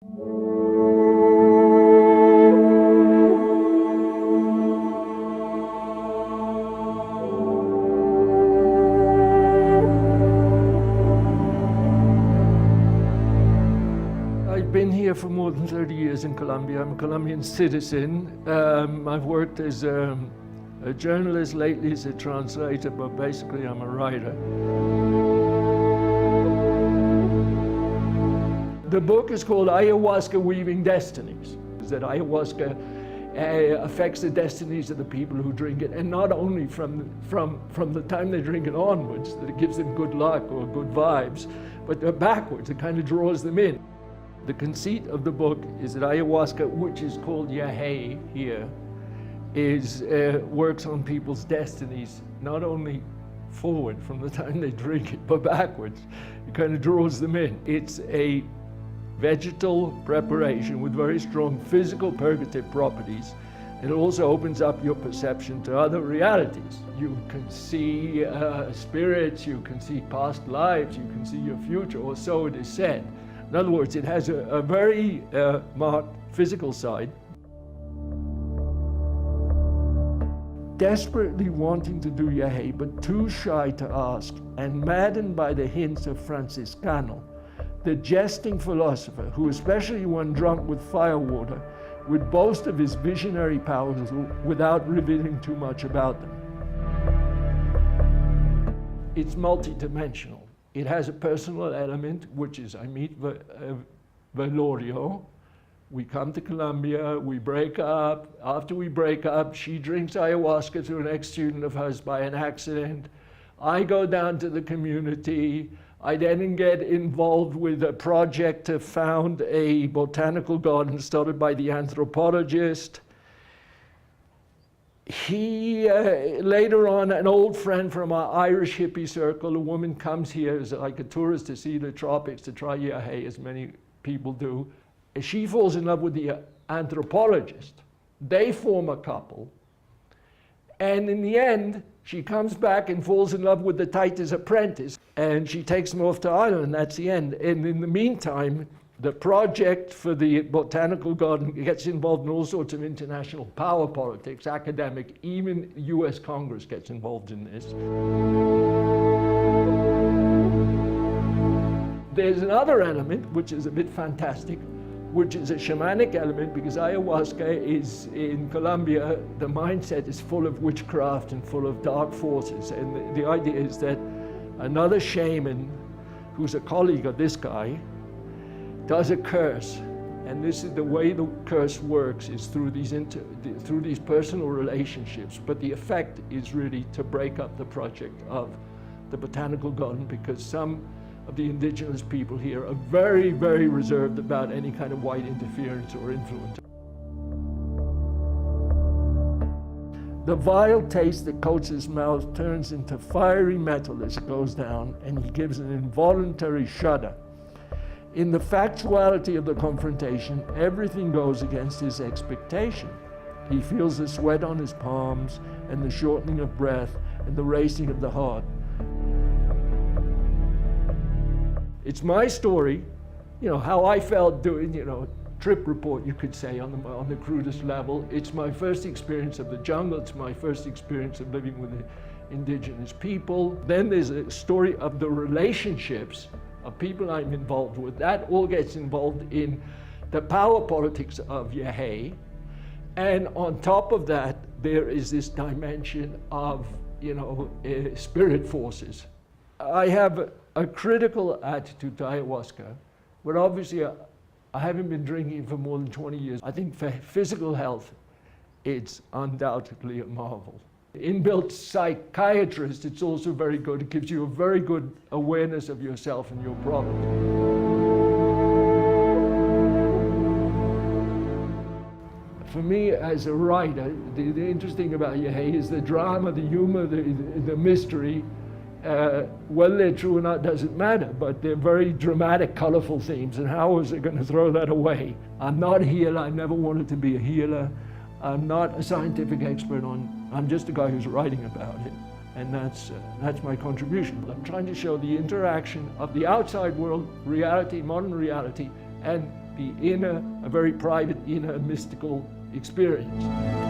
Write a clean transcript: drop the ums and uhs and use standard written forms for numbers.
I've been here for more than 30 years in Colombia. I'm a Colombian citizen. I've worked as a journalist, lately as a translator, but basically I'm a writer. The book is called Ayahuasca Weaving Destinies. That ayahuasca affects the destinies of the people who drink it, and not only from the time they drink it onwards, that it gives them good luck or good vibes, but backwards, it kind of draws them in. The conceit of the book is that ayahuasca, which is called yahe here, works on people's destinies, not only forward from the time they drink it, but backwards. It kind of draws them in. It's a vegetal preparation with very strong physical purgative properties. It also opens up your perception to other realities. You can see spirits, you can see past lives, you can see your future, or so it is said. In other words, it has a very marked physical side. Desperately wanting to do yahe, but too shy to ask, and maddened by the hints of Franciscano, the jesting philosopher, who, especially when drunk with firewater, would boast of his visionary powers without revealing too much about them. It's multidimensional. It has a personal element, which is I meet Velorio. We come to Colombia, we break up. After we break up, she drinks ayahuasca to an ex-student of hers by an accident. I go down to the community. I then get involved with a project to found a botanical garden started by the anthropologist. Later on, an old friend from our Irish hippie circle, a woman comes here as like a tourist to see the tropics, to try yahe, as many people do. She falls in love with the anthropologist. They form a couple. And in the end, she comes back and falls in love with the Titus apprentice. And she takes him off to Ireland, and that's the end. And in the meantime, the project for the botanical garden gets involved in all sorts of international power politics, academic, even US Congress gets involved in this. There's another element, which is a bit fantastic, which is a shamanic element, because ayahuasca is, in Colombia, the mindset is full of witchcraft and full of dark forces. And the idea is that another shaman, who's a colleague of this guy, does a curse. And this is the way the curse works, is through these personal relationships. But the effect is really to break up the project of the botanical garden, because some of the indigenous people here are very, very reserved about any kind of white interference or influence. The vile taste that coats his mouth turns into fiery metal as it goes down, and he gives an involuntary shudder. In the factuality of the confrontation, everything goes against his expectation. He feels the sweat on his palms, and the shortening of breath, and the racing of the heart. It's my story, how I felt doing, trip report, you could say, on the crudest level. It's my first experience of the jungle. It's my first experience of living with the indigenous people. Then there's a story of the relationships of people I'm involved with. That all gets involved in the power politics of yahe. And on top of that, there is this dimension of, spirit forces. I have a critical attitude to ayahuasca, but obviously I haven't been drinking for more than 20 years. I think for physical health, it's undoubtedly a marvel. Inbuilt psychiatrist, it's also very good. It gives you a very good awareness of yourself and your problems. For me, as a writer, the interesting about yahe is the drama, the humor, the mystery. Whether they're true or not doesn't matter, but they're very dramatic, colorful themes, and how is it going to throw that away? I'm not a healer. I never wanted to be a healer. I'm not a scientific expert I'm just a guy who's writing about it, and that's my contribution. I'm trying to show the interaction of the outside world, reality, modern reality, and the inner, a very private inner mystical experience.